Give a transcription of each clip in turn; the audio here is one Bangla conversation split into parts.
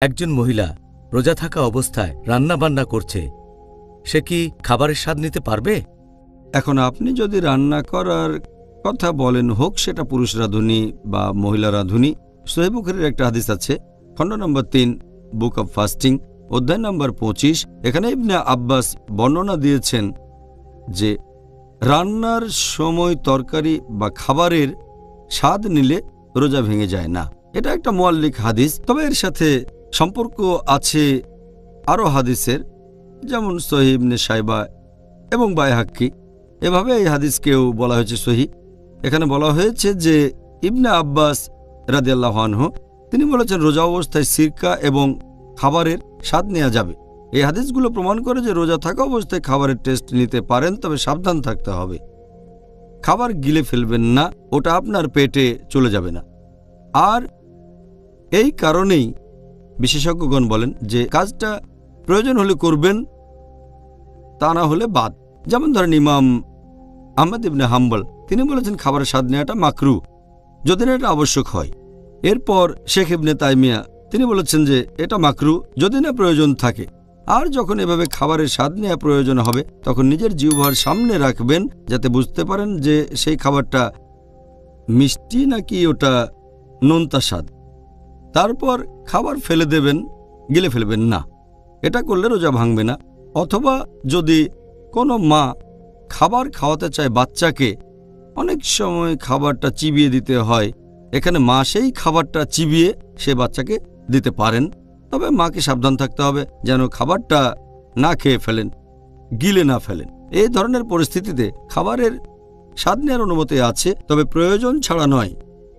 একজন মহিলা রোজা থাকা অবস্থায় রান্নাবান্না করছে, সে কি খাবারের স্বাদ নিতে পারবে? এখন আপনি যদি রান্না করার কথা বলেন, হোক সেটা পুরুষ রাঁধুনি বা মহিলা রাঁধুনি, সহিহ বুখারীর একটা হাদিস আছে, খণ্ড নম্বর 3, বুক অব ফাস্টিং, অধ্যায় নম্বর 25। এখানে ইবনে আব্বাস বর্ণনা দিয়েছেন যে রান্নার সময় তরকারি বা খাবারের স্বাদ নিলে রোজা ভেঙে যায় না। এটা একটা মুআল্লিক হাদিস, তবে এর সাথে সম্পর্ক আছে আরও হাদিসের, যেমন সহিহ ইবনে সাইবা এবং বাইহাক্কি। এভাবে এই হাদিসকেও বলা হয়েছে সহিহ। এখানে বলা হয়েছে যে ইবনে আব্বাস রাদিয়াল্লাহু আনহু তিনি বলেছেন রোজা অবস্থায় সিরকা এবং খাবারের স্বাদ নেওয়া যাবে। এই হাদিসগুলো প্রমাণ করে যে রোজা থাকা অবস্থায় খাবারের টেস্ট নিতে পারেন, তবে সাবধান থাকতে হবে। খাবার গিলে ফেলবেন না, ওটা আপনার পেটে চলে যাবে না। আর এই কারণেই বিশেষজ্ঞগণ বলেন যে কাজটা প্রয়োজন হলে করবেন, তা না হলে বাদ। যেমন ধরেন ইমাম আহমদ ইবনে হাম্বল তিনি বলেছেন খাবারের স্বাদ নেওয়াটা মাকরু যদি না এটা আবশ্যক হয়। এরপর শেখ ইবনে তাইমিয়া তিনি বলেছেন যে এটা মাকরু যদি না প্রয়োজন থাকে। আর যখন এভাবে খাবারের স্বাদ নেওয়া প্রয়োজন হবে, তখন নিজের জিহ্বার সামনে রাখবেন যাতে বুঝতে পারেন যে সেই খাবারটা মিষ্টি নাকি ওটা নোনতা স্বাদ। তারপর খাবার ফেলে দেবেন, গিলে ফেলবেন না। এটা করলে রোজা ভাঙবে না। অথবা যদি কোনো মা খাবার খাওয়াতে চায় বাচ্চাকে, অনেক সময় খাবারটা চিবিয়ে দিতে হয়, এখানে মা সেই খাবারটা চিবিয়ে সে বাচ্চাকে দিতে পারেন। তবে মাকে সাবধান থাকতে হবে যেন খাবারটা না খেয়ে ফেলেন, গিলে না ফেলেন। এই ধরনের পরিস্থিতিতে খাবারের স্বাদ নেওয়ার অনুমতি আছে, তবে প্রয়োজন ছাড়া নয়।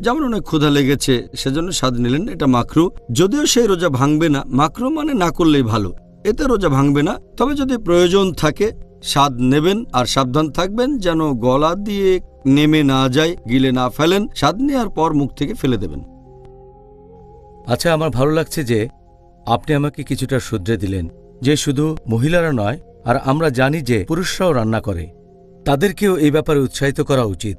যেমন অনেক ক্ষুধা লেগেছে সেজন্য স্বাদ নিলেন, এটা মাকরু, যদিও সেই রোজা ভাঙবে না। মাকরু মানে না করলেই ভালো, এতে রোজা ভাঙবে না। তবে যদি প্রয়োজন থাকে স্বাদ নেবেন, আর সাবধান থাকবেন যেন গলা দিয়ে নেমে না যায়, গিলে না ফেলেন। স্বাদ নেওয়ার পর মুখ থেকে ফেলে দেবেন। আচ্ছা, আমার ভালো লাগছে যে আপনি আমাকে কিছুটা শুধরে দিলেন যে শুধু মহিলারা নয়, আর আমরা জানি যে পুরুষরাও রান্না করে, তাদেরকেও এই ব্যাপারে উৎসাহিত করা উচিত।